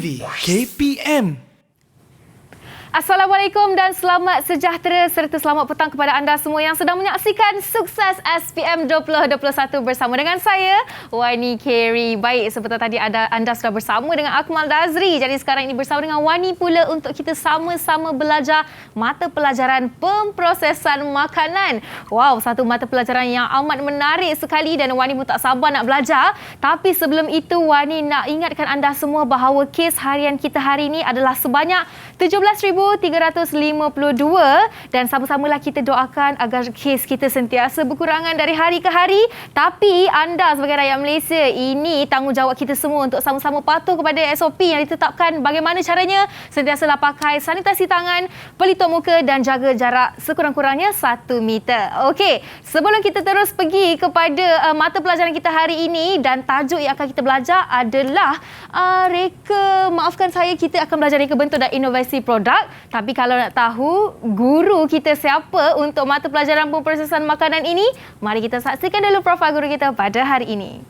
TV KPM. Assalamualaikum dan selamat sejahtera serta selamat petang kepada anda semua yang sedang menyaksikan Sukses SPM 2021 bersama dengan saya, Wani Carey. Baik, seperti tadi anda sudah bersama dengan Akmal Dazri. Jadi sekarang ini bersama dengan Wani pula untuk kita sama-sama belajar mata pelajaran pemprosesan makanan. Wow, satu mata pelajaran yang amat menarik sekali dan Wani pun tak sabar nak belajar. Tapi sebelum itu, Wani nak ingatkan anda semua bahawa kes harian kita hari ini adalah sebanyak 17,352 dan sama-samalah kita doakan agar kes kita sentiasa berkurangan dari hari ke hari. Tapi anda sebagai rakyat Malaysia, ini tanggungjawab kita semua untuk sama-sama patuh kepada SOP yang ditetapkan. Bagaimana caranya? Sentiasalah pakai sanitasi tangan, pelitup muka dan jaga jarak sekurang-kurangnya 1 meter. Okey, sebelum kita terus pergi kepada mata pelajaran kita hari ini, dan tajuk yang akan kita belajar adalah kita akan belajar reka bentuk dan inovasi produk. Tapi kalau nak tahu guru kita siapa untuk mata pelajaran pemprosesan makanan ini, mari kita saksikan dulu profil guru kita pada hari ini.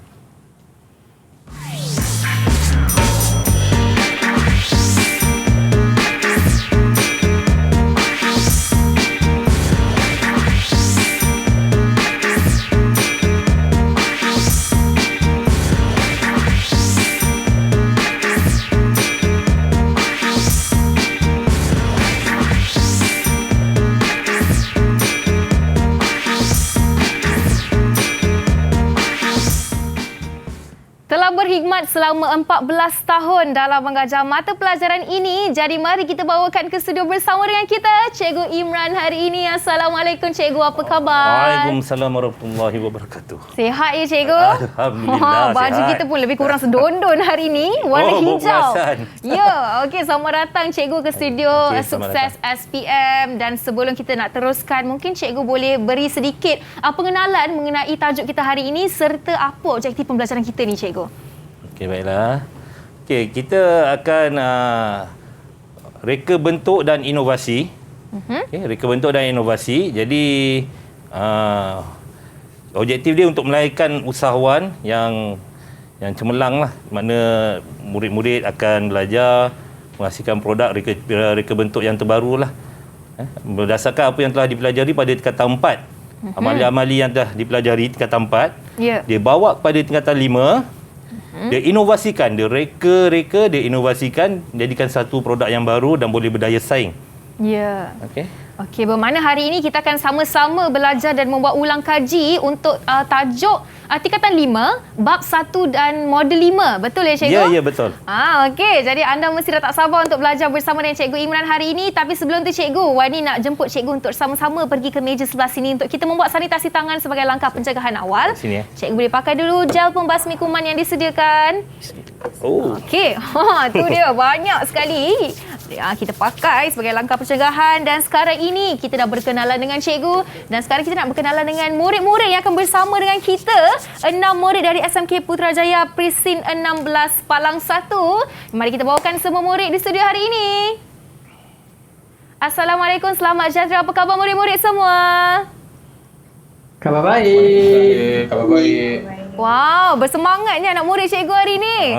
Berkhidmat selama 14 tahun dalam mengajar mata pelajaran ini. Jadi mari kita bawakan ke studio bersama dengan kita Cikgu Imran hari ini. Assalamualaikum Cikgu, apa khabar? Waalaikumsalam warahmatullahi wabarakatuh. Sihat ya Cikgu? Alhamdulillah, baju sihat. kita pun lebih kurang sedondon hari ini, warna hijau. Ya, okey, selamat datang Cikgu ke studio Sukses SPM. Dan sebelum kita nak teruskan, mungkin Cikgu boleh beri sedikit pengenalan mengenai tajuk kita hari ini serta apa objektif pembelajaran kita ni Cikgu? Okey, baiklah. Okey, kita akan reka bentuk dan inovasi. Okey, reka bentuk dan inovasi. Jadi objektif dia untuk melahirkan usahawan yang cemerlang lah. Mana murid-murid akan belajar menghasilkan produk reka bentuk yang terbaru lah. Berdasarkan apa yang telah dipelajari pada tingkatan 4. Amali-amali yang telah dipelajari tingkatan 4. Dia bawa kepada tingkatan 5. Dia inovasikan, dia reka, dia inovasikan, jadikan satu produk yang baru dan boleh berdaya saing. Ya. Okey, bermakna hari ini kita akan sama-sama belajar dan membuat ulang kaji untuk tajuk tingkatan 5, bab 1 dan modul 5. Betul ya Cikgu? Ya, betul. Okey, jadi anda mesti dah tak sabar untuk belajar bersama dengan Cikgu Imran hari ini. Tapi sebelum tu Cikgu, Wani nak jemput Cikgu untuk sama-sama pergi ke meja sebelah sini untuk kita membuat sanitasi tangan sebagai langkah pencegahan awal. Sini, Cikgu boleh pakai dulu gel pembasmi kuman yang disediakan. Okey, tu dia banyak sekali. Kita pakai sebagai langkah pencegahan. Dan sekarang ini kita dah berkenalan dengan Cikgu. Dan sekarang kita nak berkenalan dengan murid-murid yang akan bersama dengan kita. 6 murid dari SMK Putrajaya Presin 16 Palang 1. Mari kita bawakan semua murid di studio hari ini. Assalamualaikum, selamat sejahtera. Apa khabar murid-murid semua? Khabar baik. Khabar baik. Wow, bersemangatnya anak murid cikgu hari ini.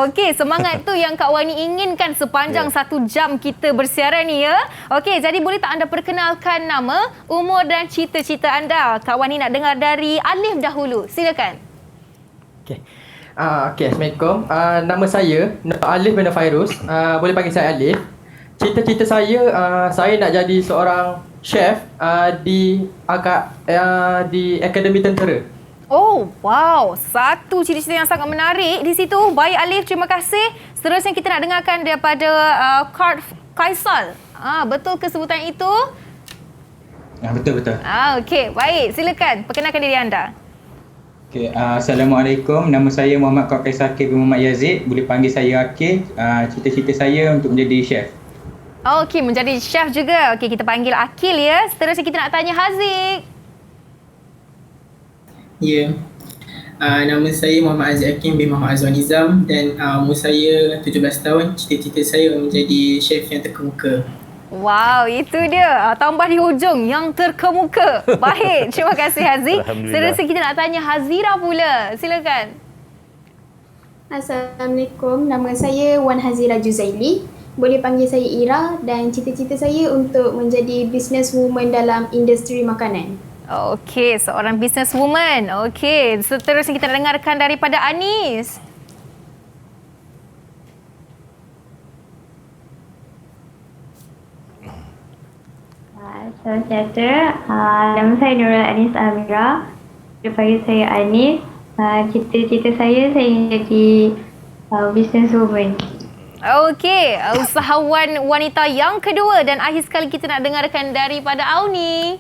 Okey, semangat tu yang Kak Wani inginkan sepanjang 1 jam kita bersiaran ni ya. Okey, jadi boleh tak anda perkenalkan nama, umur dan cita-cita anda? Kak Wani nak dengar dari Alif dahulu. Silakan. Okey. Assalamualaikum. Nama saya Alif bin Fairuz. Boleh panggil saya Alif. Cita-cita saya nak jadi seorang chef di Akademi Tentera. Oh, wow. Satu cita-cita yang sangat menarik di situ. Baik Alif, terima kasih. Seterusnya kita nak dengarkan daripada Kart Kaisal. Betul ke sebutan itu? Betul. Okey, baik. Silakan perkenalkan diri anda. Okay, Assalamualaikum. Nama saya Muhammad Kaisal Akil bin Muhammad Yazid. Boleh panggil saya Akil. Cita-cita saya untuk menjadi chef. Okey, menjadi chef juga. Okey, kita panggil Akil ya. Seterusnya kita nak tanya Haziq. Ya. Nama saya Muhammad Aziz Hakim bin Muhammad Azwan Nizam dan umur saya 17 tahun. Cita-cita saya menjadi chef yang terkemuka. Wow, itu dia. Tambah di hujung yang terkemuka. Baik, terima kasih Haziq. Seterusnya kita nak tanya Hazira pula. Silakan. Assalamualaikum, nama saya Wan Hazira Juzaili. Boleh panggil saya Ira dan cita-cita saya untuk menjadi businesswoman dalam industri makanan. Okey, seorang businesswoman. Okey, seterusnya kita dengarkan daripada Anis. Salam sejahtera. Nama saya Nurul Anis Amira. Dipanggil saya Anis. Cita-cita saya ingin jadi businesswoman. Okey, usahawan wanita yang kedua dan akhir sekali kita nak dengarkan daripada Auni.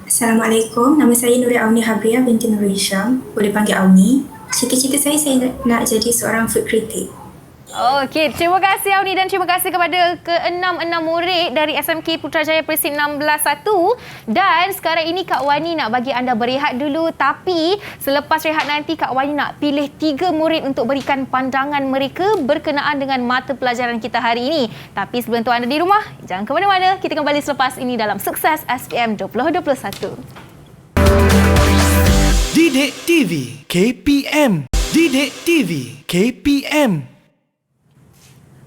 Assalamualaikum, nama saya Nuri Auni Habria binti Nuri Hisham. Boleh panggil Auni. Cita-cita saya nak jadi seorang food critic. Okey, terima kasih Auni dan terima kasih kepada ke-6 murid dari SMK Putrajaya Presin 161. Dan sekarang ini Kak Wani nak bagi anda berehat dulu, tapi selepas rehat nanti Kak Wani nak pilih 3 murid untuk berikan pandangan mereka berkenaan dengan mata pelajaran kita hari ini. Tapi sebelum tu anda di rumah, jangan ke mana-mana. Kita kembali selepas ini dalam Sukses SPM 2021. Didik TV KPM. Didik TV KPM.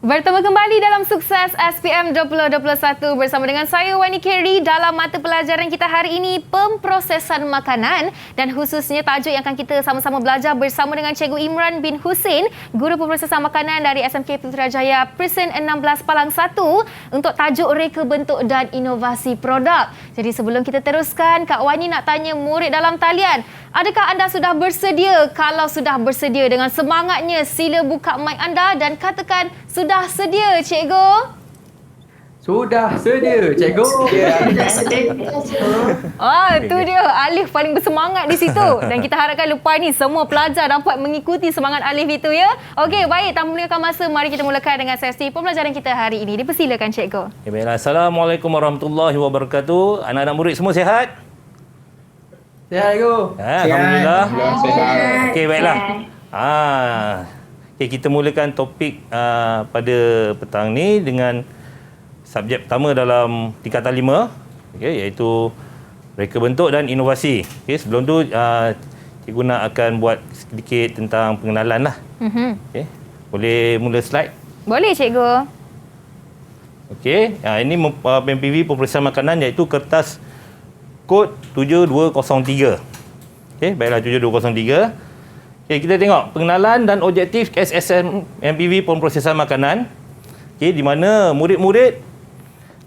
Bertemu kembali dalam Sukses SPM 2021 bersama dengan saya Wani Kerry dalam mata pelajaran kita hari ini pemprosesan makanan dan khususnya tajuk yang akan kita sama-sama belajar bersama dengan Cikgu Imran bin Husin, guru pemprosesan makanan dari SMK Putrajaya Presin 16 Palang 1 untuk tajuk reka bentuk dan inovasi produk. Jadi sebelum kita teruskan, Kak Wani nak tanya murid dalam talian, adakah anda sudah bersedia? Kalau sudah bersedia dengan semangatnya, sila buka mic anda dan katakan sudah sedia, Cikgu? Sudah sedia, Cikgu. Tu dia Alif paling bersemangat di situ. Dan kita harapkan lepas ni semua pelajar dapat mengikuti semangat Alif itu ya. Okey, baik, tanpa melengahkan masa, mari kita mulakan dengan sesi pembelajaran kita hari ini. Dipersilakan, Cikgu. Okay, baiklah. Assalamualaikum warahmatullahi wabarakatuh. Anak-anak murid semua sihat? Sihat, Cikgu. Alhamdulillah. Sihat. Okey, baiklah. Okay, kita mulakan topik pada petang ni dengan subjek pertama dalam tingkatan 5, okay, iaitu reka bentuk dan inovasi. Okay, sebelum tu cikgu nak akan buat sedikit tentang pengenalan lah. Okay, boleh mula slide? Boleh, Cikgu. Okey, ini PMPV pemprosesan makanan iaitu kertas kod 7203. Okey, baiklah 7203. Okay, kita tengok pengenalan dan objektif SSM MPV pemprosesan makanan. Okay, di mana murid-murid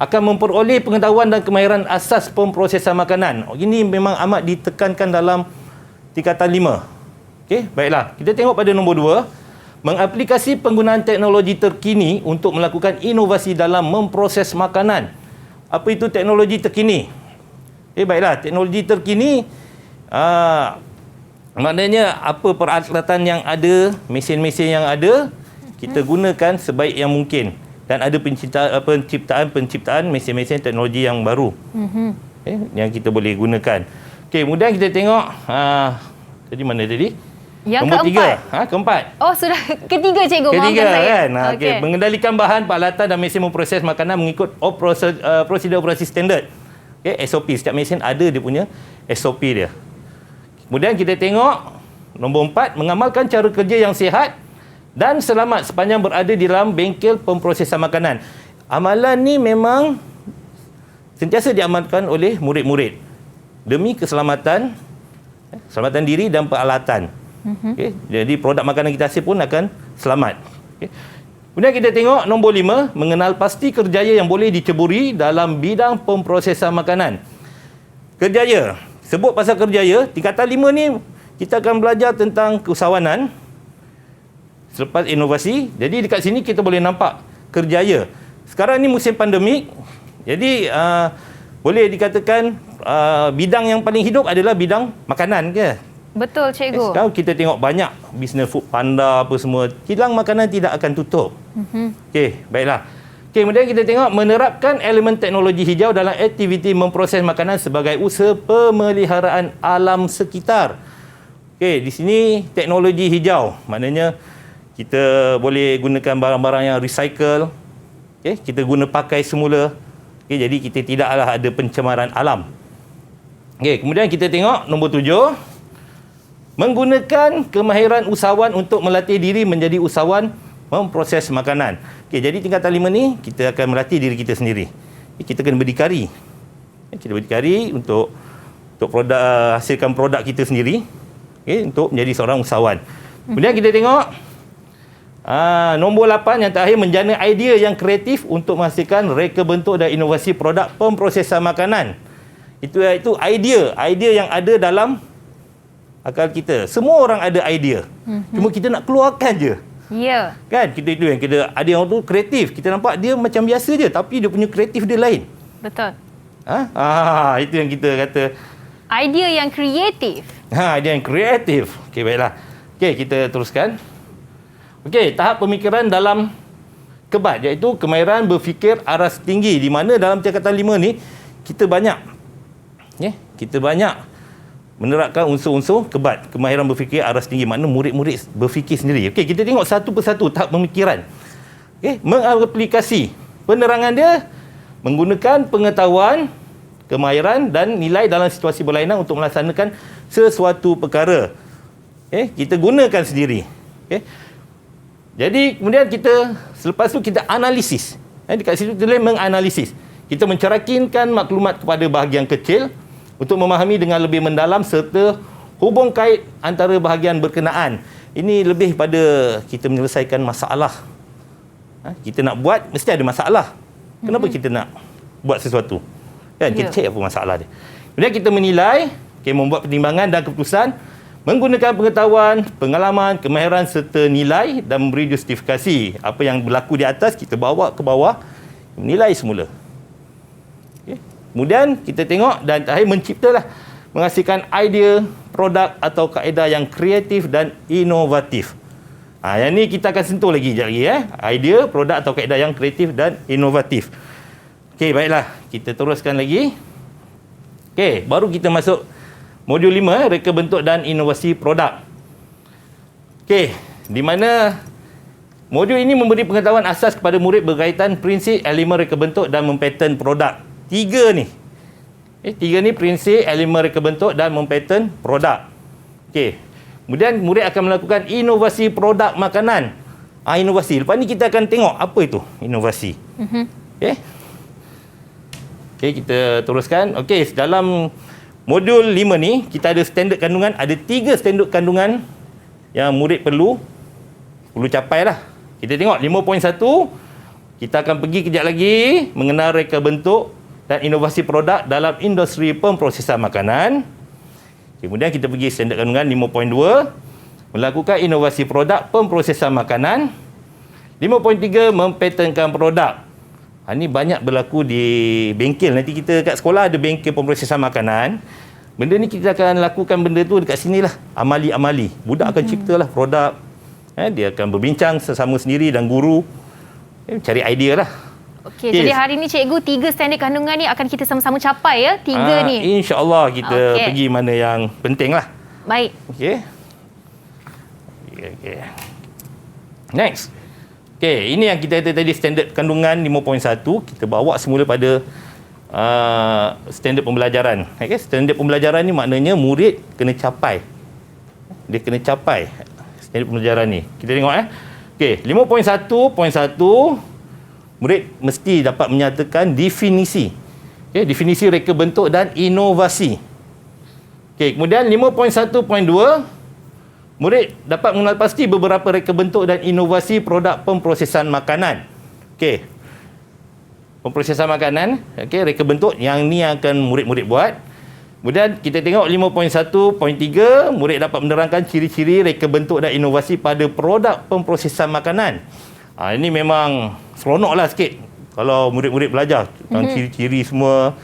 akan memperoleh pengetahuan dan kemahiran asas pemprosesan makanan. Ini memang amat ditekankan dalam tingkatan 5. Okay, baiklah. Kita tengok pada nombor 2. Mengaplikasi penggunaan teknologi terkini untuk melakukan inovasi dalam memproses makanan. Apa itu teknologi terkini? Okay, baiklah. Teknologi terkini maknanya apa peralatan yang ada, mesin-mesin yang ada, kita gunakan sebaik yang mungkin. Dan ada penciptaan mesin-mesin teknologi yang baru. Okay, yang kita boleh gunakan. Okey, kemudian kita tengok tadi mana tadi? Yang nombor keempat. 3. Keempat. Oh, sudah ketiga, Cikgu. Ketiga, Maafkan saya. kan? Okey, mengendalikan bahan, peralatan dan mesin memproses makanan mengikut prosedur operasi standard. Okay, SOP. Setiap mesin ada dia punya SOP dia. Kemudian kita tengok nombor 4, mengamalkan cara kerja yang sihat dan selamat sepanjang berada di dalam bengkel pemprosesan makanan. Amalan ni memang sentiasa diamalkan oleh murid-murid demi keselamatan diri dan peralatan. Okay, jadi produk makanan kita hasil pun akan selamat. Okay. Kemudian kita tengok nombor 5, mengenal pasti kerjaya yang boleh diceburi dalam bidang pemprosesan makanan. Kerjaya. Sebut pasal kerjaya, tingkatan 5 ni kita akan belajar tentang keusahawanan selepas inovasi. Jadi dekat sini kita boleh nampak kerjaya. Sekarang ni musim pandemik. Jadi boleh dikatakan bidang yang paling hidup adalah bidang makanan ke? Betul, Cikgu. Sekarang kita tengok banyak bisnes food panda apa semua. Kilang makanan tidak akan tutup. Okey, baiklah. Okay, kemudian kita tengok menerapkan elemen teknologi hijau dalam aktiviti memproses makanan sebagai usaha pemeliharaan alam sekitar. Okay, di sini teknologi hijau. Maknanya kita boleh gunakan barang-barang yang recycle. Okay, kita guna pakai semula. Okay, jadi kita tidaklah ada pencemaran alam. Okay, kemudian kita tengok nombor 7. Menggunakan kemahiran usahawan untuk melatih diri menjadi usahawan memproses makanan. Okey, jadi tingkatan 5 ni kita akan melatih diri kita sendiri. Kita kena berdikari. Kita berdikari untuk produk, hasilkan produk kita sendiri. Okey, untuk menjadi seorang usahawan. Kemudian kita tengok nombor 8 yang terakhir, menjana idea yang kreatif untuk menghasilkan reka bentuk dan inovasi produk pemprosesan makanan. Itu idea yang ada dalam akal kita. Semua orang ada idea. Cuma kita nak keluarkan je. Ya. Kan? Kita itu yang kita ada yang tu kreatif. Kita nampak dia macam biasa je tapi dia punya kreatif dia lain. Betul. Itu yang kita kata Idea yang kreatif. idea yang kreatif. Okey, baiklah. Okey, kita teruskan. Okey, tahap pemikiran dalam kebat iaitu kemahiran berfikir aras tinggi, di mana dalam tingkatan 5 ni kita banyak menerapkan unsur-unsur kebat, kemahiran berfikir aras tinggi, makna murid-murid berfikir sendiri. Okey, kita tengok satu persatu tahap pemikiran. Okey, mengaplikasi penerangan dia menggunakan pengetahuan, kemahiran dan nilai dalam situasi berlainan untuk melaksanakan sesuatu perkara. Okey, kita gunakan sendiri. Okey. Jadi kemudian selepas tu kita analisis. Dekat situ tulis menganalisis. Kita mencerakinkan maklumat kepada bahagian kecil untuk memahami dengan lebih mendalam serta hubung kait antara bahagian berkenaan. Ini lebih pada kita menyelesaikan masalah. Kita nak buat, mesti ada masalah. Kenapa kita nak buat sesuatu? Kan, kita cek apa masalah dia. Kemudian kita menilai, membuat pertimbangan dan keputusan menggunakan pengetahuan, pengalaman, kemahiran serta nilai dan memberi justifikasi. Apa yang berlaku di atas, kita bawa ke bawah, nilai semula. Okay. Kemudian kita tengok dan terakhir menciptalah, menghasilkan idea, produk atau kaedah yang kreatif dan inovatif. Yang ni kita akan sentuh lagi sekejap lagi. Idea, produk atau kaedah yang kreatif dan inovatif. Okey, baiklah. Kita teruskan lagi. Okey, baru kita masuk modul 5, reka bentuk dan inovasi produk. Okey, di mana modul ini memberi pengetahuan asas kepada murid berkaitan prinsip, elemen reka bentuk dan mempattern produk. 3 ni. 3 ni prinsip, elemen reka bentuk dan mempattern produk. Okey. Kemudian murid akan melakukan inovasi produk makanan. Inovasi. Lepas ni kita akan tengok apa itu inovasi. Okey. Okey, kita teruskan. Okey, dalam modul 5 ni, kita ada standard kandungan. Ada 3 standard kandungan yang murid perlu capai lah. Kita tengok 5.1. Kita akan pergi kejap lagi mengenal reka bentuk dan inovasi produk dalam industri pemprosesan makanan. Kemudian kita pergi standard kandungan 5.2. Melakukan inovasi produk pemprosesan makanan. 5.3. Mempatternkan produk. Ini banyak berlaku di bengkel. Nanti kita kat sekolah ada bengkel pemprosesan makanan. Benda ni kita akan lakukan benda tu dekat sini lah. Amali-amali. Budak akan ciptalah produk. Dia akan berbincang sesama sendiri dan guru. Cari idea lah. Okey, jadi hari ni cikgu 3 standard kandungan ni akan kita sama-sama capai ya. 3 ni. InsyaAllah kita pergi mana yang penting lah. Baik. Okey. Next. Okey, ini yang kita ada tadi standard kandungan 5.1. Kita bawa semula pada standard pembelajaran. Okey, standard pembelajaran ni maknanya murid kena capai. Dia kena capai standard pembelajaran ni. Kita tengok Okey, 5.1.1 murid mesti dapat menyatakan definisi. Okey, definisi reka bentuk dan inovasi. Okey, kemudian 5.1.2 murid dapat mengenal pasti beberapa reka bentuk dan inovasi produk pemprosesan makanan. Okey. Pemprosesan makanan, okey, reka bentuk yang ni akan murid-murid buat. Kemudian kita tengok 5.1.3, murid dapat menerangkan ciri-ciri reka bentuk dan inovasi pada produk pemprosesan makanan. Ini memang seronoklah sikit kalau murid-murid belajar tentang ciri-ciri semua.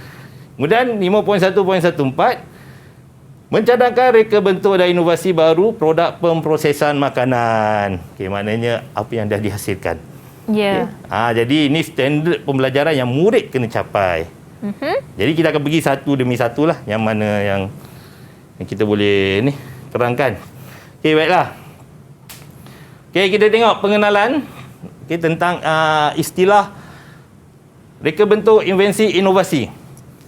Kemudian 5.1.14, mencadangkan reka bentuk dan inovasi baru produk pemprosesan makanan. Okey, maknanya apa yang dah dihasilkan. Ya. Okay. Jadi ini standard pembelajaran yang murid kena capai. Jadi kita akan pergi satu demi satu lah yang mana yang kita boleh ni terangkan. Okey, baiklah. Okey, kita tengok pengenalan tentang istilah reka bentuk, invensi, inovasi.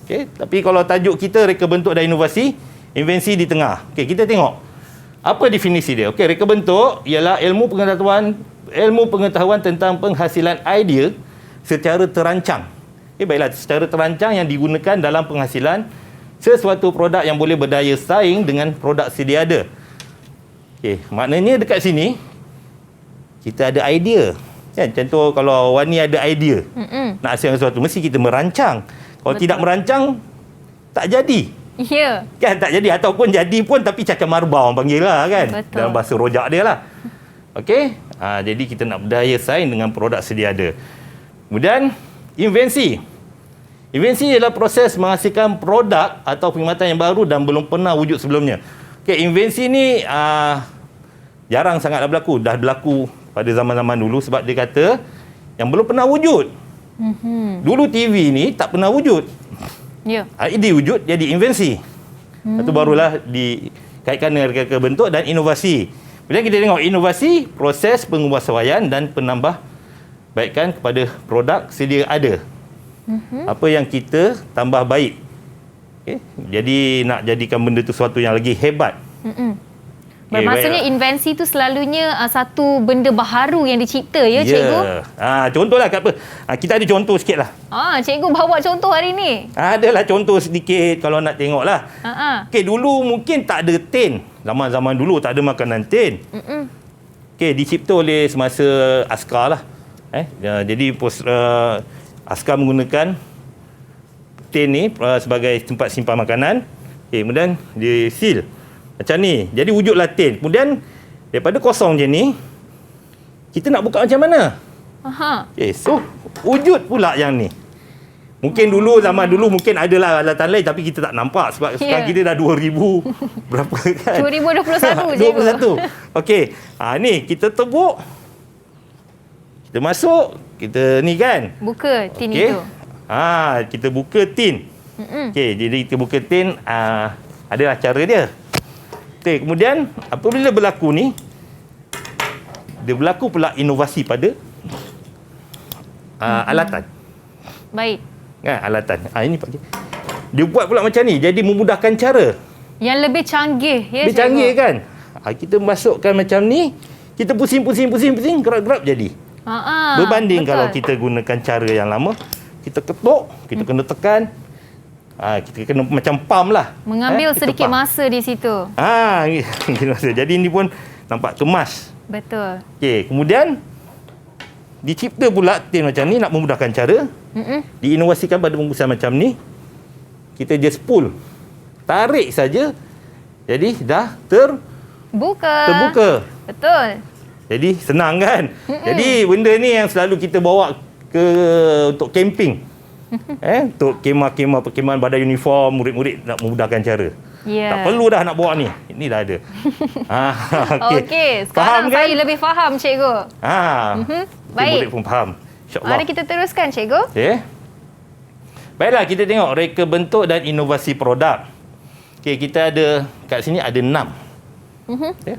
Okey, tapi kalau tajuk kita reka bentuk dan inovasi, invensi di tengah. Okey, kita tengok Apa definisi dia? Okey, reka bentuk ialah ilmu pengetahuan tentang penghasilan idea secara terancang. Baiklah, secara terancang yang digunakan dalam penghasilan sesuatu produk yang boleh berdaya saing dengan produk sedia ada. Maknanya dekat sini kita ada idea. Kan? Contoh kalau Wani ada idea nak hasilkan sesuatu, mesti kita merancang. Kalau tidak merancang, tak jadi. Ya. Kan tak jadi, ataupun jadi pun tapi cakap marbah orang panggil lah kan. Betul. Dalam bahasa rojak dia lah. Okey. Jadi kita nak berdaya saing dengan produk sedia ada. Kemudian invensi. Invensi ialah proses menghasilkan produk atau perkhidmatan yang baru dan belum pernah wujud sebelumnya. Okey, invensi ni jarang sangatlah berlaku. Dah berlaku pada zaman-zaman dulu sebab dia kata yang belum pernah wujud. Dulu TV ni tak pernah wujud. Ya. Ide wujud jadi invensi. Itu barulah dikaitkan dengan reka bentuk dan inovasi. Kemudian kita tengok inovasi, proses penguasawaian dan penambahbaikan kepada produk sedia ada. Apa yang kita tambah baik. Okay? Jadi nak jadikan benda tu sesuatu yang lagi hebat. Maksudnya invensi tu selalunya satu benda baharu yang dicipta ya, cikgu? Contohlah kat apa? Kita ada contoh sikit lah. Cikgu bawa contoh hari ni. Adalah contoh sedikit kalau nak tengok lah. Okay, dulu mungkin tak ada tin. Zaman-zaman dulu tak ada makanan tin. Okay, dicipta oleh semasa askar lah. Jadi askar menggunakan tin ni sebagai tempat simpan makanan. Okay, kemudian dia seal. Macam ni. Jadi wujudlah tin. Kemudian daripada kosong je ni, kita nak buka macam mana? Okay, so wujud pula yang ni. Mungkin dulu, zaman dulu mungkin adalah alatan lain tapi kita tak nampak sebab sekarang kita dah 2000 berapa kan? 2021 cikgu. 21. Okey. Ni kita tebuk. Kita masuk, kita ni kan. Buka tin itu. Kita buka tin. Okey, jadi kita buka tin, adalah cara dia. Okey, kemudian apabila berlaku ni, dia berlaku pula inovasi pada alatan. Baik. Kan, alatan. Ini pakai. Dia buat pula macam ni, jadi memudahkan cara. Yang lebih canggih ya, lebih canggih kan. Kita masukkan macam ni, kita pusing, gerak-gerak jadi. Berbanding betul. Kalau kita gunakan cara yang lama, kita ketuk, kita kena tekan. Kita kena macam pump lah. Mengambil sedikit masa di situ. Jadi ini pun nampak kemas. Betul. Okey, kemudian dicipta pula tin macam ni nak memudahkan cara. Diinovasikan pada bungkusan macam ni. Kita just pull. Tarik saja. Jadi dah terbuka. Betul. Jadi senang kan? Jadi benda ni yang selalu kita bawa untuk camping. Untuk kemah-kemah perkemahan badan uniform, murid-murid nak memudahkan cara. Tak perlu dah nak bawa ni. Ini dah ada. Okey. Sekarang kan? saya lebih faham, cikgu. Baik. Murid pun faham. InsyaAllah. Mari kita teruskan, cikgu. Okay. Baiklah, kita tengok reka bentuk dan inovasi produk. Okay, kita ada kat sini ada 6.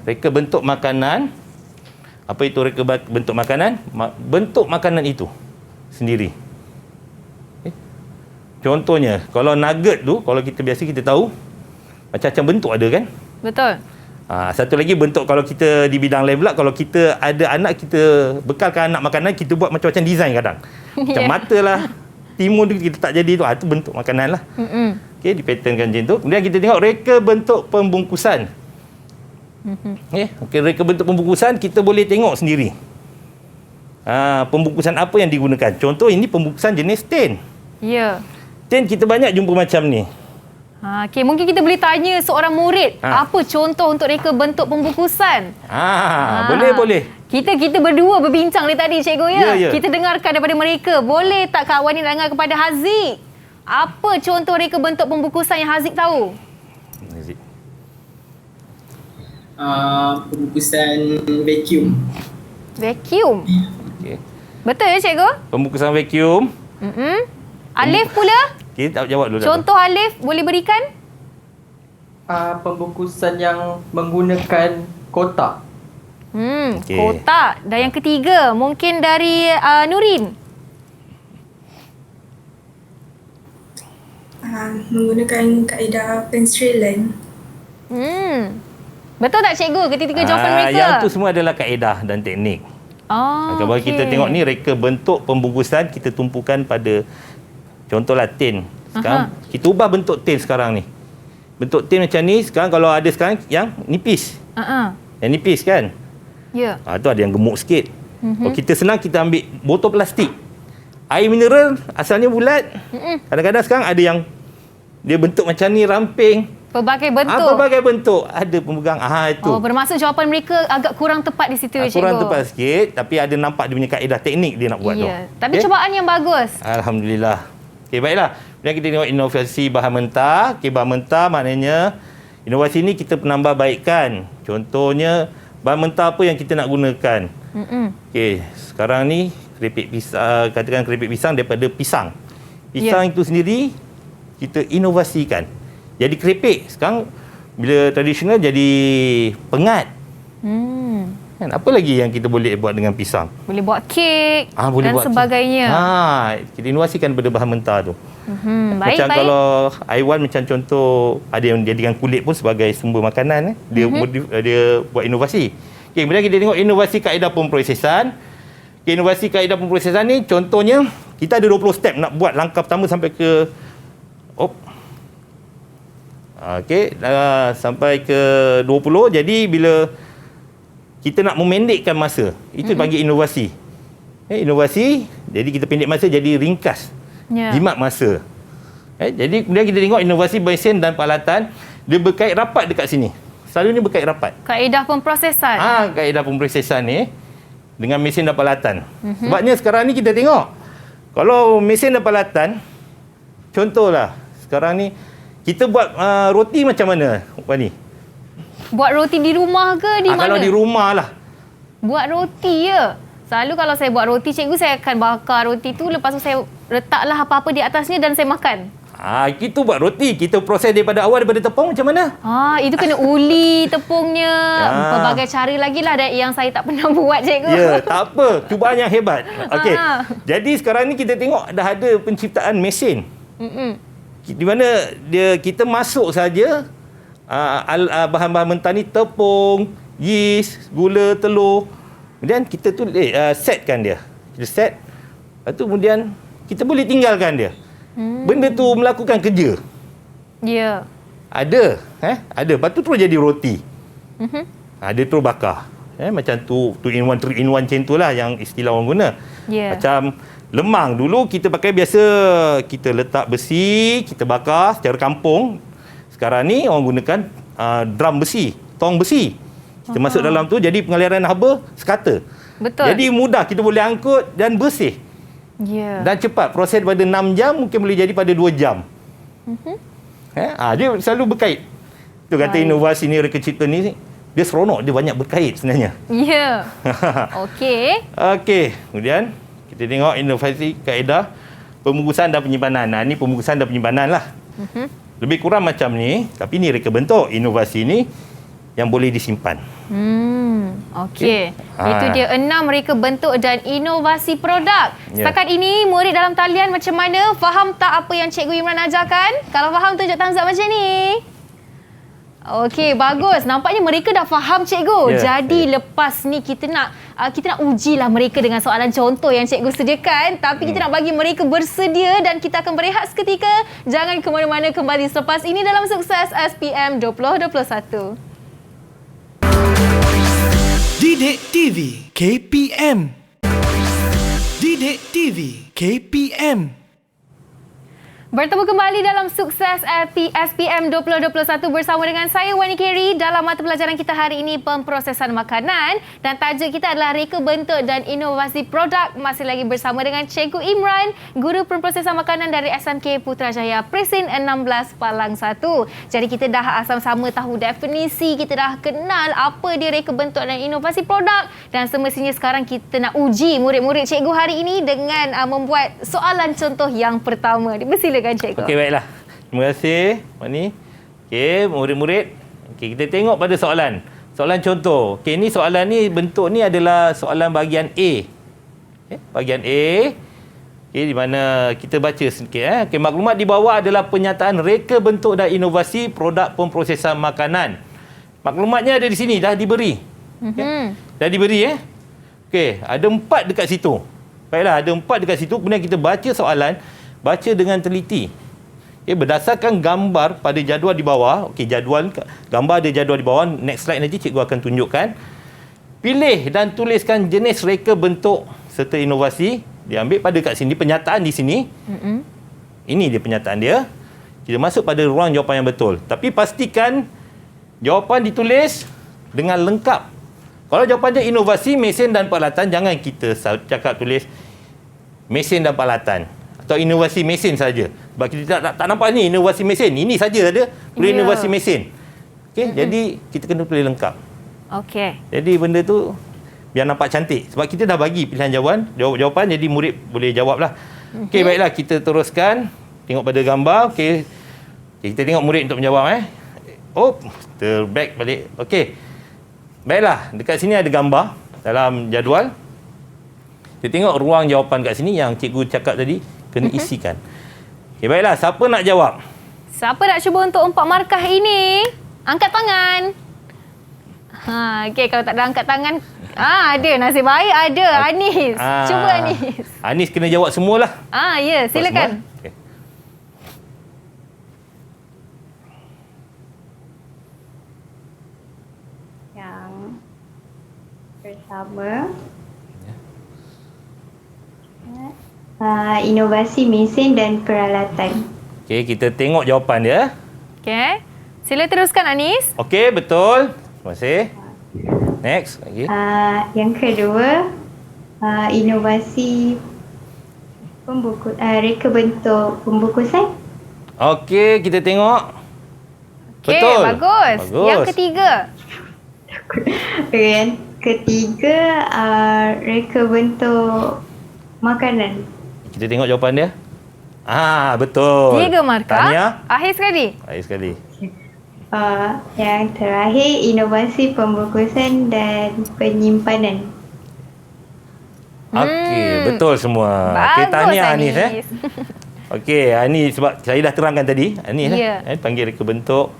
Reka bentuk makanan. Apa itu reka bentuk makanan? Bentuk makanan itu sendiri. Contohnya, kalau nugget tu, kalau kita biasa kita tahu, macam-macam bentuk ada kan? Betul. Satu lagi bentuk kalau kita di bidang lain pula, kalau kita ada anak, kita bekalkan anak makanan, kita buat macam-macam design kadang. Macam mata lah, timun tu kita tak jadi tu. Itu bentuk makanan lah. Okay, dipatternkan macam tu. Kemudian kita tengok reka bentuk pembungkusan. Okay, reka bentuk pembungkusan, kita boleh tengok sendiri. Pembungkusan apa yang digunakan. Contoh ini pembungkusan jenis tin. Ya. Tin kita banyak jumpa macam ni. Okey, mungkin kita boleh tanya seorang murid apa contoh untuk reka bentuk pembungkusan. Boleh. Kita berdua berbincang dari tadi, cikgu ya. Ya. Kita dengarkan daripada mereka. Boleh tak Kak Wani nak dengar kepada Haziq? Apa contoh reka bentuk pembungkusan yang Haziq tahu? Haziq. Pembungkusan vacuum. Vacuum. Okay. Betul ya, cikgu? Pembungkusan vacuum. Alif pula? Kita tak jawab dulu. Contoh Alif boleh berikan? Pembungkusan yang menggunakan kotak. Okey. Kotak. Dan yang ketiga, mungkin dari Nurin. Menggunakan kaedah penstrilen. Betul tak cikgu ketika jawapan mereka? Yang tu semua adalah kaedah dan teknik. Kalau kita tengok ni reka bentuk pembungkusan kita tumpukan pada contohlah tin. Sekarang kita ubah bentuk tin sekarang ni. Bentuk tin macam ni sekarang kalau ada sekarang yang nipis. Yang nipis kan? Ya. Tu ada yang gemuk sikit. Kalau kita senang kita ambil botol plastik. Air mineral asalnya bulat. Kadang-kadang sekarang ada yang dia bentuk macam ni ramping. Pelbagai bentuk. Pelbagai bentuk. Ada pemegang. Itu. Bermaksud jawapan mereka agak kurang tepat di situ cikgu. Kurang tepat sikit tapi ada nampak dia punya kaedah teknik dia nak buat tu. Tapi cubaan yang bagus. Alhamdulillah. Okey, baiklah. Kemudian kita tengok inovasi bahan mentah. Okey, bahan mentah maknanya inovasi ni kita penambah baikkan. Contohnya bahan mentah apa yang kita nak gunakan. Okey, sekarang ni keripik pisang, katakan keripik pisang daripada pisang. Pisang itu sendiri kita inovasikan. Jadi keripik. Sekarang bila tradisional jadi pengat. Kan, apa lagi yang kita boleh buat dengan pisang? Boleh buat kek boleh dan buat sebagainya. Kita inovasikan daripada bahan mentah tu. Baik. Kalau haiwan macam contoh ada yang jadikan kulit pun sebagai sumber makanan. Dia buat inovasi. Okay, kemudian kita tengok inovasi kaedah pemprosesan. Inovasi kaedah pemprosesan ni contohnya kita ada 20 step nak buat langkah pertama sampai ke sampai ke 20. Jadi bila kita nak memendekkan masa, itu bagi inovasi. Inovasi, jadi kita pendek masa jadi ringkas. Jimat masa. Jadi kemudian kita tengok inovasi mesin dan peralatan, dia berkait rapat dekat sini. Selalu ni berkait rapat. Kaedah pemprosesan. Kaedah pemprosesan ni dengan mesin dan peralatan. Sebabnya sekarang ni kita tengok kalau mesin dan peralatan, contohlah sekarang ni kita buat roti macam mana, Wani? Buat roti di rumah ke di mana? Kalau di rumah lah. Buat roti ya. Selalu kalau saya buat roti, cikgu, saya akan bakar roti tu, lepas tu saya letaklah apa-apa di atasnya dan saya makan. Kita buat roti, kita proses daripada awal daripada tepung macam mana? Itu kena uli tepungnya. Pelbagai cara lagi lah yang saya tak pernah buat, cikgu. Ya, tak apa. Cubaan yang hebat. Okey. Jadi sekarang ni kita tengok dah ada penciptaan mesin. Di mana kita masuk saja bahan-bahan mentah ni, tepung, yeast, gula, telur. Kemudian kita tu setkan dia. Kita set. Lepas tu kemudian kita boleh tinggalkan dia. Benda tu melakukan kerja. Ya. Ada. Ada. Lepas tu terus jadi roti. Dia terus bakar. Macam tu 2-in-1, 3-in-1 macam tu lah yang istilah orang guna. Macam lemang dulu kita pakai biasa, kita letak besi, kita bakar secara kampung. Sekarang ni orang gunakan drum besi, tong besi. Kita masuk dalam tu, jadi pengaliran haba sekata. Betul. Jadi mudah, kita boleh angkut dan bersih. Dan cepat. Proses daripada 6 jam mungkin boleh jadi pada 2 jam. Dia selalu berkait. Tu kata inovasi ni, reka cipta ni, dia seronok, dia banyak berkait sebenarnya. Ya. Okey. Kemudian kita tengok inovasi kaedah pembungkusan dan penyimpanan. Ni pembungkusan dan penyimpanan lah. Lebih kurang macam ni, tapi ni reka bentuk. Inovasi ni yang boleh disimpan. Okey. Itu dia 6 reka bentuk dan inovasi produk. Setakat ini, murid dalam talian macam mana? Faham tak apa yang Cikgu Imran ajarkan? Kalau faham, tunjuk thumbs up macam ni. Okey, bagus. Nampaknya mereka dah faham, cikgu. Jadi lepas ni kita nak ujilah mereka dengan soalan contoh yang cikgu sediakan, tapi kita nak bagi mereka bersedia dan kita akan berehat seketika. Jangan ke mana-mana, kembali selepas ini dalam Sukses SPM 2021. Didik TV KPM. Didik TV KPM. Bertemu kembali dalam Sukses SPM 2021 bersama dengan saya, Wani Kerry. Dalam mata pelajaran kita hari ini, pemprosesan makanan. Dan tajuk kita adalah reka bentuk dan inovasi produk. Masih lagi bersama dengan Cikgu Imran, Guru Pemprosesan Makanan dari SMK Putrajaya Presin 16 Palang 1. Jadi kita dah sama-sama tahu definisi, kita dah kenal apa dia reka bentuk dan inovasi produk. Dan semestinya sekarang kita nak uji murid-murid cikgu hari ini dengan membuat soalan contoh yang pertama. Dipersilakan. Okey, baiklah. Terima kasih, Wani. Okey, murid-murid. Okey, kita tengok pada soalan. Soalan contoh. Okey, ni soalan ni, bentuk ni adalah soalan bahagian A. Okay, bahagian A. Okey, di mana kita baca sedikit. Okey, maklumat di bawah adalah penyataan reka bentuk dan inovasi produk pemprosesan makanan. Maklumatnya ada di sini, dah diberi. Dah diberi Okey, ada 4 dekat situ. Baiklah, ada 4 dekat situ. Kemudian kita baca soalan, baca dengan teliti. Okey, berdasarkan gambar pada jadual di bawah. Okey, gambar ada jadual di bawah. Next slide nanti cikgu akan tunjukkan. Pilih dan tuliskan jenis reka bentuk serta inovasi. Dia ambil pada kat sini, penyataan di sini. Ini dia penyataan dia. Kita masuk pada ruang jawapan yang betul. Tapi pastikan jawapan ditulis dengan lengkap. Kalau jawapan dia inovasi, mesin dan peralatan, jangan kita cakap tulis mesin dan peralatan. Atau inovasi mesin saja. Sebab kita tak nampak ni inovasi mesin. Ini saja ada inovasi mesin. Okey, jadi kita kena tulis lengkap. Okey. Jadi benda tu biar nampak cantik. Sebab kita dah bagi pilihan jawapan, jadi murid boleh jawab lah. Okey, baiklah, kita teruskan. Tengok pada gambar. Okey, kita tengok murid untuk menjawab. Terback balik. Okey. Baiklah, dekat sini ada gambar dalam jadual. Kita tengok ruang jawapan kat sini yang cikgu cakap tadi, kena isikan. Okey, baiklah, siapa nak jawab? Siapa nak cuba untuk 4 markah ini? Angkat tangan. Okey, kalau tak ada angkat tangan, ada, nasib baik ada. Anis. Cuba Anis. Anis kena jawab semualah. Ya, silakan. Okay. Pertama, inovasi mesin dan peralatan. Okey, kita tengok jawapan dia. Okey. Sila teruskan Anis. Okey, betul. Terima kasih. Next lagi. Yang kedua, inovasi reka bentuk pembungkusan. Okey, kita tengok. Okey, betul. Bagus. Yang ketiga. Ketiga, reka bentuk makanan. Kita tengok jawapan dia. Betul. 3 markah. Tahniah. Akhir sekali. Yang terakhir, inovasi pembungkusan dan penyimpanan. Okey, betul semua. Okey, tahniah Anis. Okey, Anis sebab saya dah terangkan tadi. Anis panggil reka bentuk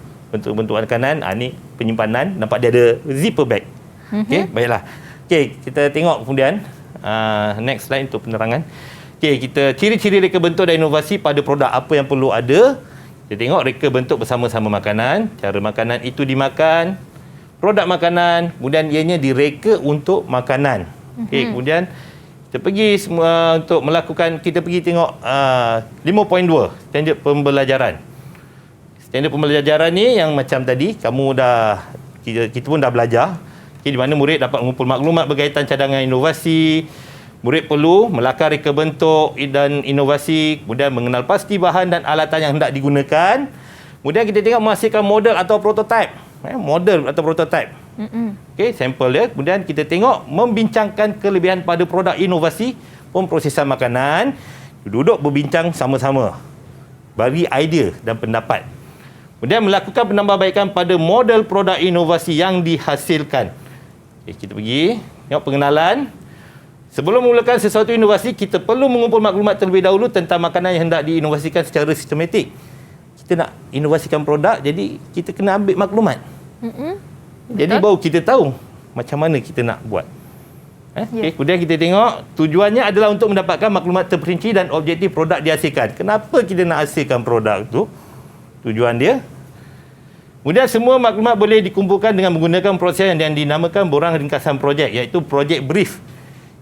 makanan, Anis penyimpanan. Nampak dia ada zipper bag. Okey, baiklah. Okey, kita tengok kemudian next slide untuk penerangan. Okey, kita ciri-ciri reka bentuk dan inovasi pada produk apa yang perlu ada. Kita tengok reka bentuk bersama-sama makanan, cara makanan itu dimakan, produk makanan, kemudian ianya direka untuk makanan. Okey, kemudian kita pergi semua untuk melakukan, kita pergi tengok 5.2 standard pembelajaran. Standard pembelajaran ni yang macam tadi kita pun dah belajar. Okay, di mana murid dapat mengumpul maklumat berkaitan cadangan inovasi. Murid perlu melakar reka bentuk dan inovasi, kemudian mengenal pasti bahan dan alatan yang hendak digunakan. Kemudian kita tengok menghasilkan model atau prototype. Model atau prototype. Okey, sampel dia. Kemudian kita tengok membincangkan kelebihan pada produk inovasi pemprosesan makanan. Duduk berbincang sama-sama. Bagi idea dan pendapat. Kemudian melakukan penambahbaikan pada model produk inovasi yang dihasilkan. Okay, kita pergi tengok pengenalan. Sebelum memulakan sesuatu inovasi, kita perlu mengumpul maklumat terlebih dahulu tentang makanan yang hendak diinovasikan secara sistematik. Kita nak inovasikan produk, jadi kita kena ambil maklumat. Jadi baru kita tahu macam mana kita nak buat. Okay, kemudian kita tengok tujuannya adalah untuk mendapatkan maklumat terperinci dan objektif produk dihasilkan. Kenapa kita nak hasilkan produk tu? Tujuan dia. Kemudian semua maklumat boleh dikumpulkan dengan menggunakan proses yang dinamakan borang ringkasan projek, iaitu project brief.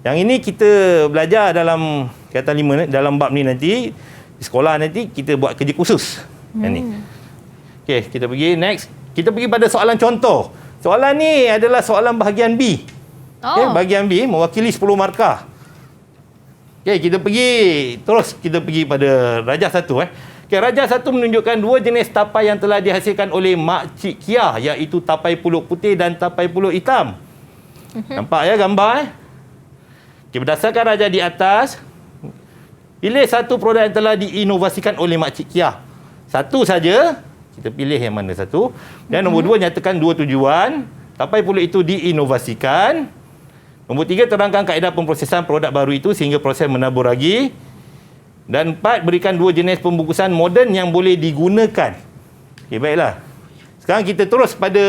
Yang ini kita belajar dalam kata 5 dalam bab ni nanti di sekolah nanti kita buat kerja khusus. Yang ni. Okey, kita pergi next. Kita pergi pada soalan contoh. Soalan ni adalah soalan bahagian B. Okey, bahagian B mewakili 10 markah. Okey, kita pergi pada rajah 1 Okay, rajah 1 menunjukkan 2 jenis tapai yang telah dihasilkan oleh Mak Cik Kia, iaitu tapai pulut putih dan tapai pulut hitam. Nampak ya gambar? Okay, berdasarkan rajah di atas, pilih satu produk yang telah diinovasikan oleh Mak Cik Kia. Satu saja, kita pilih yang mana satu. Dan nombor 2, nyatakan 2 tujuan tapai pulut itu diinovasikan. Nombor 3, terangkan kaedah pemprosesan produk baru itu sehingga proses menabur ragi. Dan 4, berikan 2 jenis pembungkusan moden yang boleh digunakan. Okey, baiklah. Sekarang kita terus pada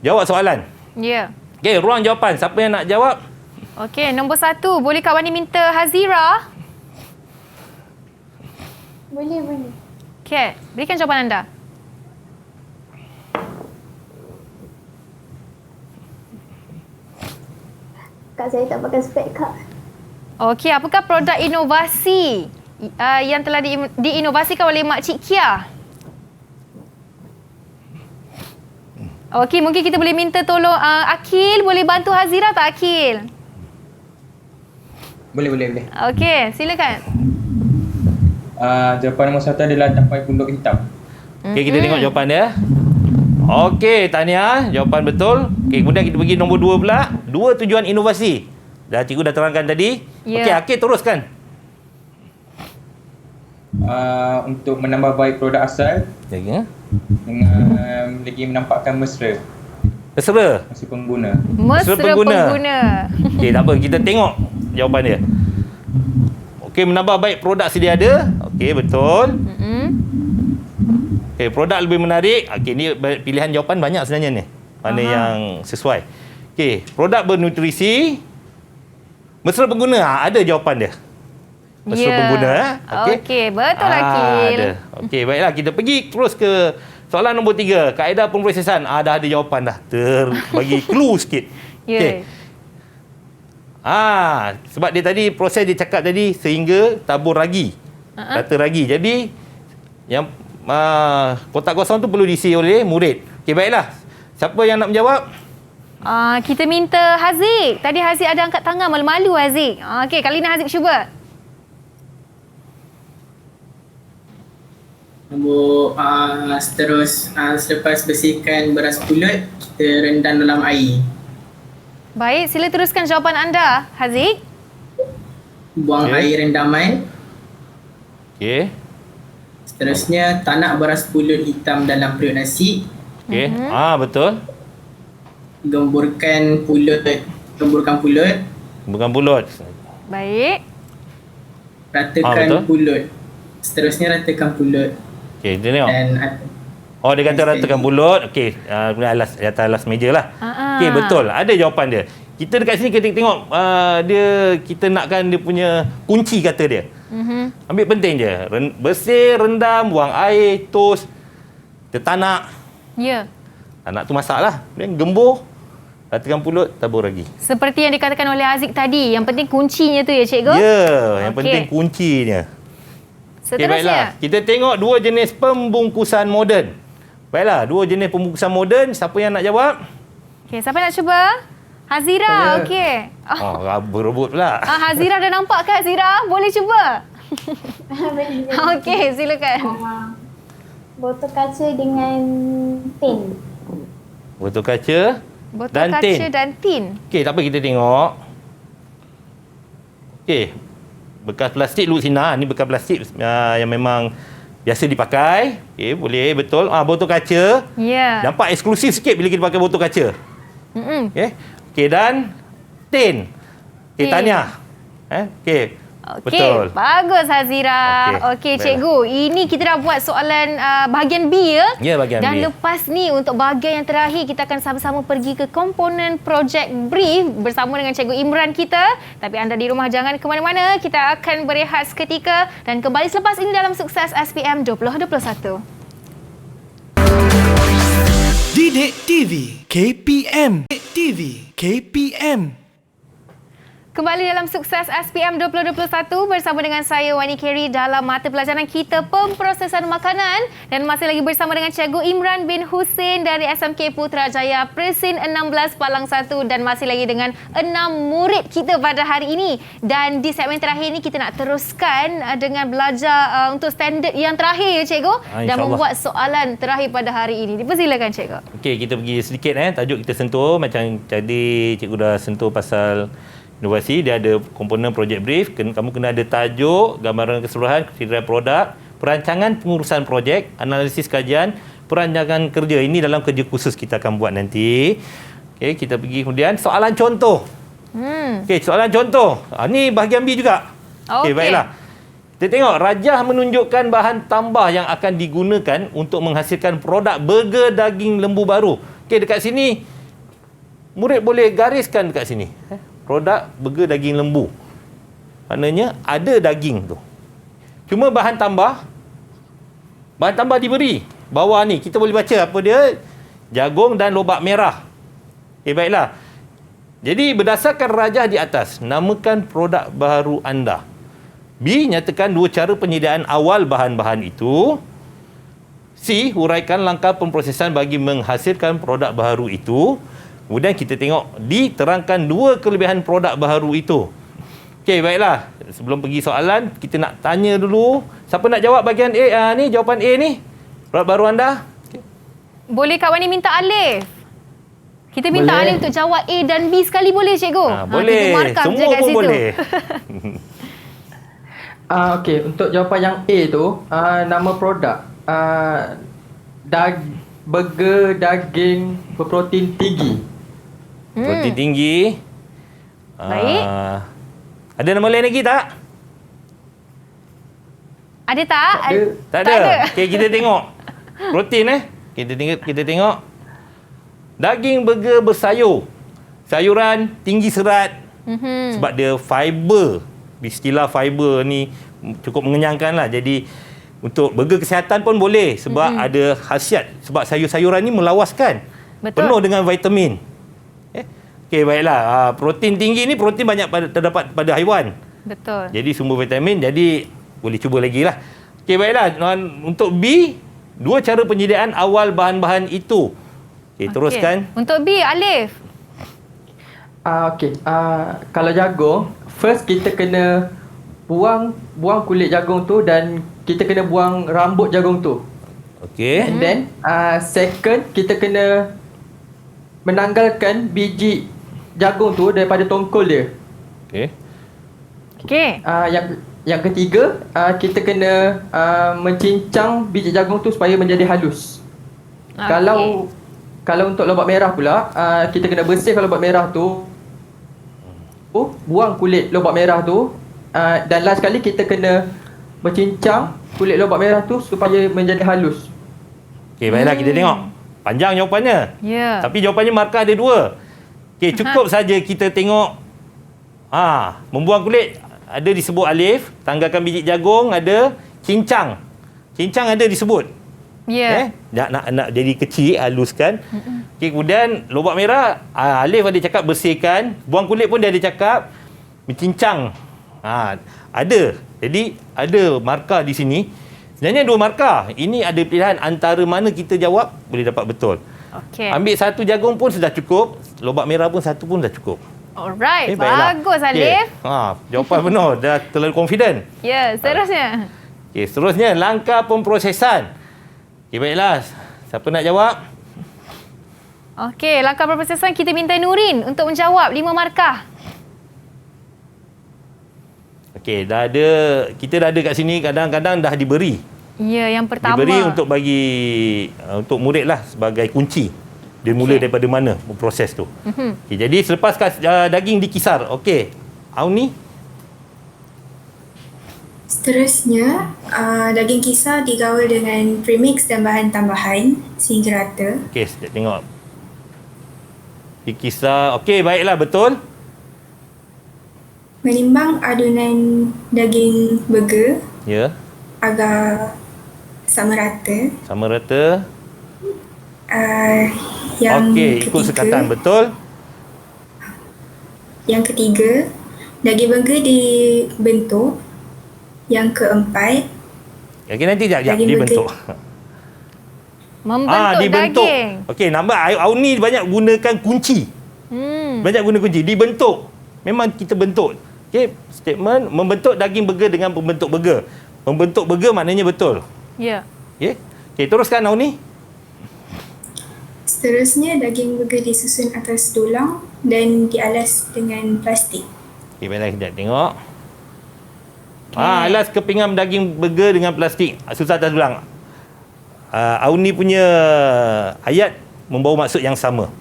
jawab soalan. Ya. Okey, ruang jawapan. Siapa yang nak jawab? Okey, nombor 1. Boleh Kak Wani minta Hazira? Boleh. Okey, berikan jawapan anda. Kak, saya tak pakai spek, Kak. Okey, apakah produk inovasi yang telah diinovasikan oleh Makcik Kia? Okey, mungkin kita boleh minta tolong Akil, boleh bantu Hazira tak Akil? Boleh. Okey, silakan. Jawapan nombor 1 adalah tapai punduk hitam. Okey, kita tengok jawapan dia. Okey, tahniah. Jawapan betul. Okey, kemudian kita pergi nombor 2 pula. 2 tujuan inovasi. Cikgu dah terangkan tadi. Ya. Okey, Akil teruskan. Untuk menambah baik produk asal Ya. dengan lagi menampakkan mesra Mesra. si pengguna. Mesra pengguna. Okey, tak apa. Kita tengok jawapan dia. Okey, menambah baik produk sedia ada. Okey, betul. Okey, produk lebih menarik. Okey, ni pilihan jawapan banyak sebenarnya ni. Mana yang sesuai. Okey, produk bernutrisi. Mesra pengguna. Ada jawapan dia. Mesra pengguna. Okey, betul Akil. Ada. Okey, baiklah. Kita pergi terus ke soalan nombor 3. Kaedah pemprosesan. Dah ada jawapan dah. Bagi clue sikit. Ya. Okey. Sebab dia tadi proses dia cakap tadi sehingga tabur ragi. Data ragi. Jadi yang kotak kosong tu perlu diisi oleh murid. Okey, baiklah. Siapa yang nak menjawab? Kita minta Haziq. Tadi Haziq ada angkat tangan, malu-malu Haziq. Okey, kali ni Haziq cuba. Nombor selepas bersihkan beras pulut, kita rendam dalam air. Baik, sila teruskan jawapan anda, Haziq. Buang air rendaman. Okey. Seterusnya, tanak beras pulut hitam dalam periuk nasi. Okey. Betul. Gemburkan pulut. Bukan pulut. Baik. Ratakan pulut. Seterusnya, ratakan pulut. Okey, kita tengok. Dan dia kata ratakan pulut. Okey, kemudian di atas alas meja lah. Okey, betul. Ada jawapan dia. Kita dekat sini kita tengok kita nakkan dia punya kunci kata dia. Ambil penting je. Bersih, rendam, buang air, tos, tanak. Ya. Tanak tu masak lah. Kemudian gembur, ratakan pulut, tabur lagi. Seperti yang dikatakan oleh Haziq tadi, yang penting kuncinya tu ya cikgu? Ya, yang penting kuncinya. Okay, baiklah. Kita tengok 2 jenis pembungkusan moden. Baiklah, 2 jenis pembungkusan moden. Siapa yang nak jawab? Okey, siapa nak cuba? Hazira, okey. Berebut pula. Hazira dah nampak ke Hazira? Boleh cuba? Okey, silakan. Botol kaca dengan tin. Botol kaca dan tin. Okey, tak apa, kita tengok. Okey. Bekas plastik Lut Sina. Ni bekas plastik yang memang biasa dipakai. Okey, boleh, betul. Botol kaca. Ya. Nampak eksklusif sikit bila kita pakai botol kaca. Okey, dan tin. Okey, tahniah. Okey. Okey, bagus Hazira. Okey, cikgu. Ini kita dah buat soalan bahagian B ya? Ya, bahagian B. Dan lepas ni untuk bahagian yang terakhir kita akan sama-sama pergi ke komponen project brief bersama dengan Cikgu Imran kita. Tapi anda di rumah jangan ke mana-mana. Kita akan berehat seketika dan kembali selepas ini dalam Sukses SPM 2021. Didik TV KPM. KPM. Kembali dalam Sukses SPM 2021 bersama dengan saya Wani Kerry dalam mata pelajaran kita pemprosesan makanan dan masih lagi bersama dengan Cikgu Imran bin Hussein dari SMK Putrajaya Presin 16 Palang 1 dan masih lagi dengan 6 murid kita pada hari ini. Dan di segmen terakhir ini kita nak teruskan dengan belajar untuk standard yang terakhir ya Cikgu dan membuat soalan terakhir pada hari ini. Dipersilakan Cikgu. Okey, kita pergi sedikit tajuk kita sentuh macam tadi Cikgu dah sentuh pasal inovasi. Dia ada komponen project brief. Kamu kena ada tajuk, gambaran keseluruhan, kriteria produk, perancangan pengurusan projek, analisis kajian, perancangan kerja. Ini dalam kerja khusus kita akan buat nanti. Okey, kita pergi kemudian soalan contoh. Okey, soalan contoh. Ni bahagian B juga. Okey, baiklah. Kita tengok rajah menunjukkan bahan tambah yang akan digunakan untuk menghasilkan produk burger daging lembu baru. Okey, dekat sini murid boleh gariskan dekat sini. Produk burger daging lembu. Maknanya ada daging tu. Cuma bahan tambah diberi. Bawah ni kita boleh baca apa dia? Jagung dan lobak merah. Baiklah. Jadi berdasarkan rajah di atas, namakan produk baru anda. B. Nyatakan 2 cara penyediaan awal bahan-bahan itu. C. Huraikan langkah pemprosesan bagi menghasilkan produk baru itu. Kemudian kita tengok D. Terangkan 2 kelebihan produk baru itu. Okey, baiklah. Sebelum pergi soalan, kita nak tanya dulu. Siapa nak jawab bahagian A ni? Jawapan A ni? Produk baru anda? Boleh Kak Wani minta Alif? Kita minta Boleh. Alif untuk jawab A dan B sekali boleh cikgu? Boleh. Kita markah je Semua kat pun situ. boleh. Okey, untuk jawapan yang A tu, nama produk burger daging berprotein tinggi. Protein tinggi. Baik. Ada nama lain lagi tak? Ada tak? Tak ada. Okey, kita tengok. Protein Kita tengok. Daging burger bersayur. Sayuran tinggi serat. Sebab dia fiber. Istilah fiber ni cukup mengenyangkan lah. Jadi untuk burger kesihatan pun boleh sebab ada khasiat. Sebab sayur-sayuran ni melawaskan. Betul. Penuh dengan vitamin. Okey, baiklah. Protein tinggi ni protein banyak terdapat pada haiwan. Betul. Jadi sumber vitamin, jadi boleh cuba lagi lah. Okey, baiklah. Untuk B, 2 cara penyediaan awal bahan-bahan itu. Okey, teruskan. Untuk B, Alif. Okey, kalau jagung, first kita kena buang kulit jagung tu dan kita kena buang rambut jagung tu. Okey. And then second, kita kena menanggalkan biji jagung tu daripada tongkol dia. Okey. Okey. Yang ketiga, kita kena mencincang biji jagung tu supaya menjadi halus. Okey. Kalau untuk lobak merah pula, kita kena bersihkan lobak merah tu, buang kulit lobak merah tu, dan last sekali kita kena mencincang kulit lobak merah tu supaya menjadi halus. Okey, baiklah kita tengok. Panjang jawapannya. Ya. Tapi jawapannya markah ada 2. Okey, cukup saja kita tengok. Membuang kulit ada disebut alif, tanggalkan biji jagung ada, cincang. Cincang ada disebut. Ya. Nak jadi kecil, haluskan. Okey, kemudian lobak merah, alif ada cakap bersihkan, buang kulit pun dia ada cakap mencincang. Ada. Jadi ada markah di sini. Sebenarnya 2 markah. Ini ada pilihan antara mana kita jawab boleh dapat betul. Okey. Ambil 1 jagung pun sudah cukup, lobak merah pun 1 pun dah cukup. Alright, Baiklah. bagus Alif. Jawapan benar, dah terlalu confident. Ya, seterusnya. Okey, seterusnya langkah pemprosesan. Okey, baiklah. Siapa nak jawab? Okey, langkah pemprosesan kita minta Nurin untuk menjawab 5 markah. Okey, kita dah ada kat sini, kadang-kadang dah diberi. Ya, yang pertama. Diberi untuk bagi untuk murid lah sebagai kunci. Dia mula daripada mana proses tu. Okey, jadi selepas daging dikisar. Okey. Auni? Seterusnya, daging kisar digaul dengan premix dan bahan tambahan sehingga rata. Okey, sekejap tengok. Dikisar. Okey, baiklah, betul. Menimbang adunan daging burger Ya, agar sama rata. sama rata. Yang Okey, ikut ketiga, sekatan, betul. Yang ketiga, daging burger dibentuk. Yang keempat, Okey, nanti sekejap Daging dibentuk. Membentuk Dibentuk. daging. Okey, nampak Auni banyak gunakan kunci. Banyak guna kunci. Dibentuk. Memang kita bentuk. Okey, statement membentuk daging burger dengan pembentuk burger. Membentuk burger maknanya betul. Ya. Okey. Okey, teruskan Auni. seterusnya daging burger disusun atas dulang dan dialas dengan plastik. Okey, baiklah kita tengok. Alas kepingan daging burger dengan plastik. Susah tak ulang. Auni punya ayat membawa maksud yang sama.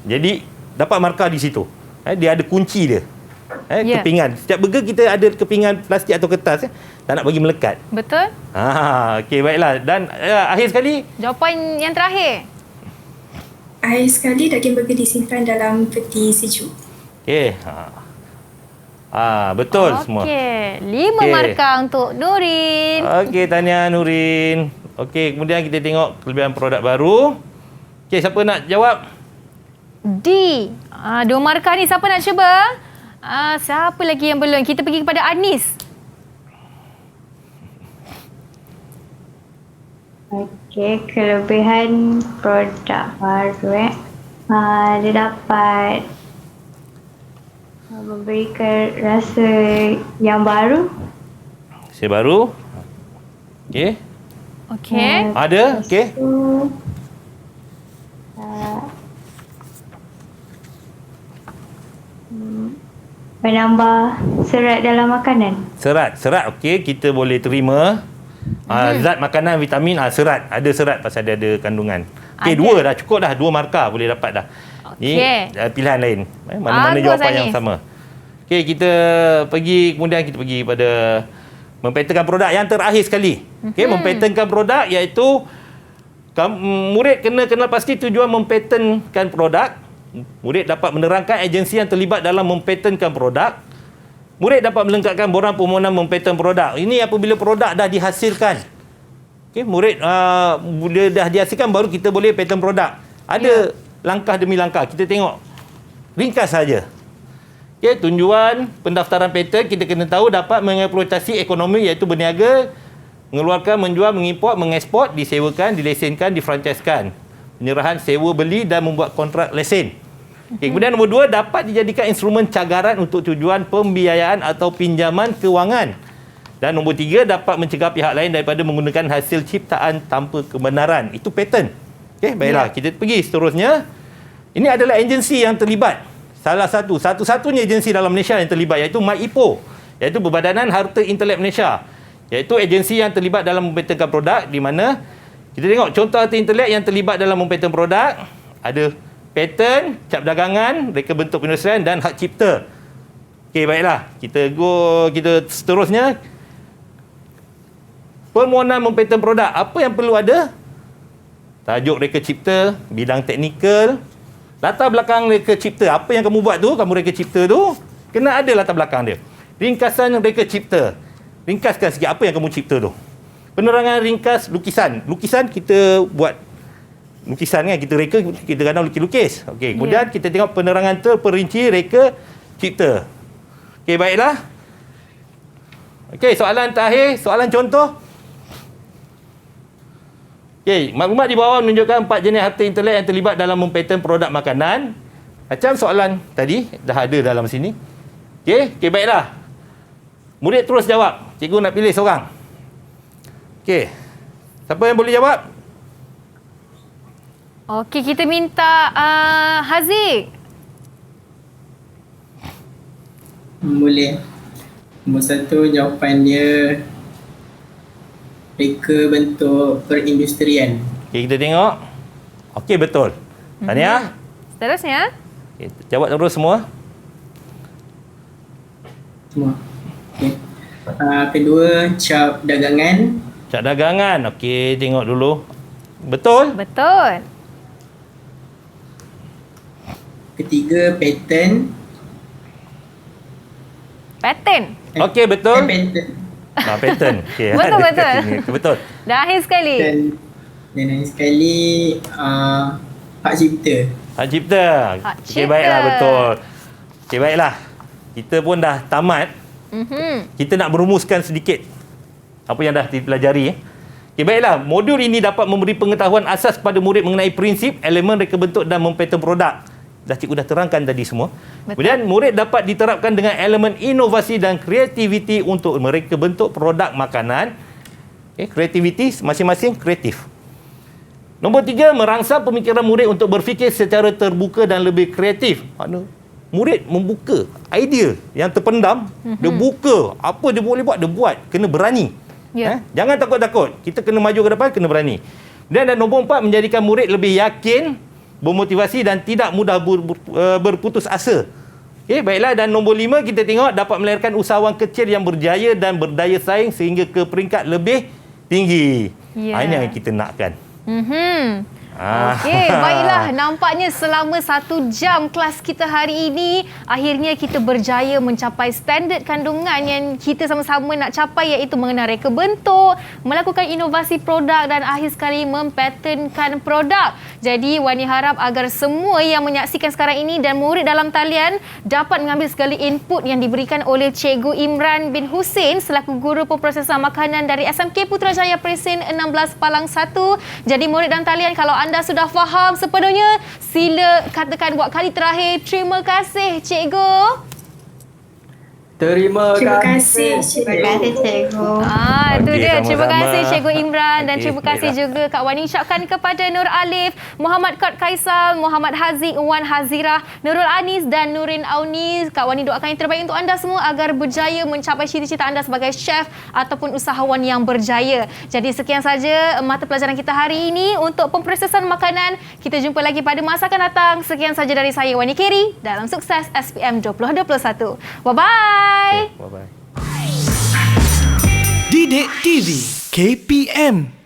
Jadi dapat markah di situ. Dia ada kunci dia. Kepingan. Setiap burger kita ada kepingan plastik atau kertas. Tak nak bagi melekat. Betul? Okey, baiklah. Dan akhir sekali. Jawapan yang terakhir. Akhir sekali daging burger disimpan dalam peti sejuk. Okey. Betul semua. Okey, 5 Okey. markah untuk Nurin. Okey, tahniah Nurin. Okey, kemudian kita tengok kelebihan produk baru. Okey, siapa nak jawab? D. 2 markah ni siapa nak cuba? Siapa lagi yang belum? Kita pergi kepada Anis. Okey, kelebihan produk baru dia dapat memberikan rasa yang baru. Saya baru. Okey. Okey. Ada? Okey. Menambah serat dalam makanan. Serat okey, kita boleh terima. Zat makanan, vitamin, serat. Ada serat pasal dia ada kandungan. Okey, Ada. 2 dah cukup dah. 2 markah boleh dapat dah. Ni pilihan lain. Mana-mana Bagus, jawapan Anis. yang sama. Okey, kita pergi pada mempatentkan produk yang terakhir sekali. Okey, mempatentkan produk iaitu murid kena kenal pasti tujuan mempatentkan produk. Murid dapat menerangkan agensi yang terlibat dalam mempatentkan produk. Murid dapat melengkapkan borang permohonan mempatent produk. Ini apabila produk dah dihasilkan. Okey, murid bila dah dihasilkan baru kita boleh patent produk. Ada langkah demi langkah. Kita tengok ringkas saja. Okey, tujuan pendaftaran patent kita kena tahu dapat mengeksploitasi ekonomi iaitu berniaga, mengeluarkan, menjual, mengimport, mengeksport, disewakan, dilesenkan, difranchaiskan. Penyerahan, sewa, beli dan membuat kontrak lesen. Okay, kemudian nombor 2, dapat dijadikan instrumen cagaran untuk tujuan pembiayaan atau pinjaman kewangan. Dan nombor 3, dapat mencegah pihak lain daripada menggunakan hasil ciptaan tanpa kebenaran. Itu patent. Okey, baiklah, kita pergi seterusnya. Ini adalah agensi yang terlibat. Satu-satunya agensi dalam Malaysia yang terlibat iaitu MyIPO, iaitu Perbadanan Harta Intelek Malaysia. Iaitu agensi yang terlibat dalam mempatentkan produk di mana kita tengok contoh harta intelek yang terlibat dalam mempatentkan produk. Ada patent, cap dagangan, reka bentuk perindustrian dan hak cipta. Okey, baiklah. Kita seterusnya. Permohonan mempatent produk. Apa yang perlu ada? Tajuk reka cipta, bidang teknikal, latar belakang reka cipta. Apa yang kamu buat tu, kamu reka cipta tu, kena ada latar belakang dia. Ringkasan reka cipta. Ringkaskan sikit apa yang kamu cipta tu. Penerangan ringkas lukisan. Lukisan kita buat lukisan kan, kita reka, kita kadang lukis-lukis. Okey, kemudian kita tengok penerangan terperinci reka cipta. Okey, baiklah. Okey, soalan terakhir, soalan contoh. Okey, maklumat di bawah menunjukkan 4 jenis harta intelek yang terlibat dalam mempatent produk makanan. Macam soalan tadi, dah ada dalam sini. Okey, baiklah. Murid terus jawab. Cikgu nak pilih seorang. Okey. Siapa yang boleh jawab? Okey, kita minta Haziq. Boleh. Nombor 1 jawapan dia reka bentuk perindustrian. Okey, kita tengok. Okey, betul. Tahniah. Seterusnya. Okey, jawab terus semua. Semua. Okay. Kedua, cap dagangan. Cap dagangan. Okey, tengok dulu. Betul? Betul. Ketiga, patent. Patent. Okey, betul. Patent. Patent. Okay, Betul, ada kat betul. sini. Betul. Dan akhir sekali. Dan lain sekali, hak cipta. Hak cipta. Hak Okey, cipta. baiklah, betul. Okey, baiklah. Kita pun dah tamat. Kita nak merumuskan sedikit apa yang dah dipelajari. Okey, baiklah. Modul ini dapat memberi pengetahuan asas kepada murid mengenai prinsip, elemen, reka bentuk dan mempatent produk. Cikgu dah terangkan tadi semua. Betul. Kemudian murid dapat diterapkan dengan elemen inovasi dan kreativiti untuk mereka bentuk produk makanan. Okay, kreativiti masing-masing kreatif. Nombor 3, merangsang pemikiran murid untuk berfikir secara terbuka dan lebih kreatif. Makna murid membuka idea yang terpendam, dia buka, apa dia boleh buat, dia buat. Kena berani. Jangan takut-takut. Kita kena maju ke depan, kena berani. Dan nombor 4, menjadikan murid lebih yakin, bermotivasi dan tidak mudah berputus asa. Okey, baiklah. Dan nombor 5, kita tengok dapat melahirkan usahawan kecil yang berjaya dan berdaya saing sehingga ke peringkat lebih tinggi. Ini yang kita nakkan. Okey, baiklah. Nampaknya selama 1 jam kelas kita hari ini, akhirnya kita berjaya mencapai standard kandungan yang kita sama-sama nak capai, iaitu mengenal reka bentuk, melakukan inovasi produk dan akhir sekali mempatentkan produk. Jadi Wani harap agar semua yang menyaksikan sekarang ini dan murid dalam talian dapat mengambil segala input yang diberikan oleh Cikgu Imran bin Hussein selaku Guru Pemprosesan Makanan dari SMK Putrajaya Presin 16 Palang 1. Jadi murid dan talian, kalau anda sudah faham sepenuhnya, sila katakan buat kali terakhir, terima kasih cikgu. Terima kasih, Terima kasih cikgu. Itu Okey, dia. Terima sama-sama. kasih Cikgu Imran dan Okey, terima kasih baiklah. juga Kak Wani ucapkan kepada Nur Alif, Muhammad Kod Kaisal, Muhammad Haziq, Wan Hazirah, Nurul Anis dan Nurin Auni. Kak Wani doakan yang terbaik untuk anda semua agar berjaya mencapai cita-cita anda sebagai chef ataupun usahawan yang berjaya. Jadi sekian saja mata pelajaran kita hari ini untuk pemprosesan makanan. Kita jumpa lagi pada masa akan datang. Sekian saja dari saya Wani Keri dalam Sukses SPM 2021. Bye-bye. Bye-bye. Didik TV KPM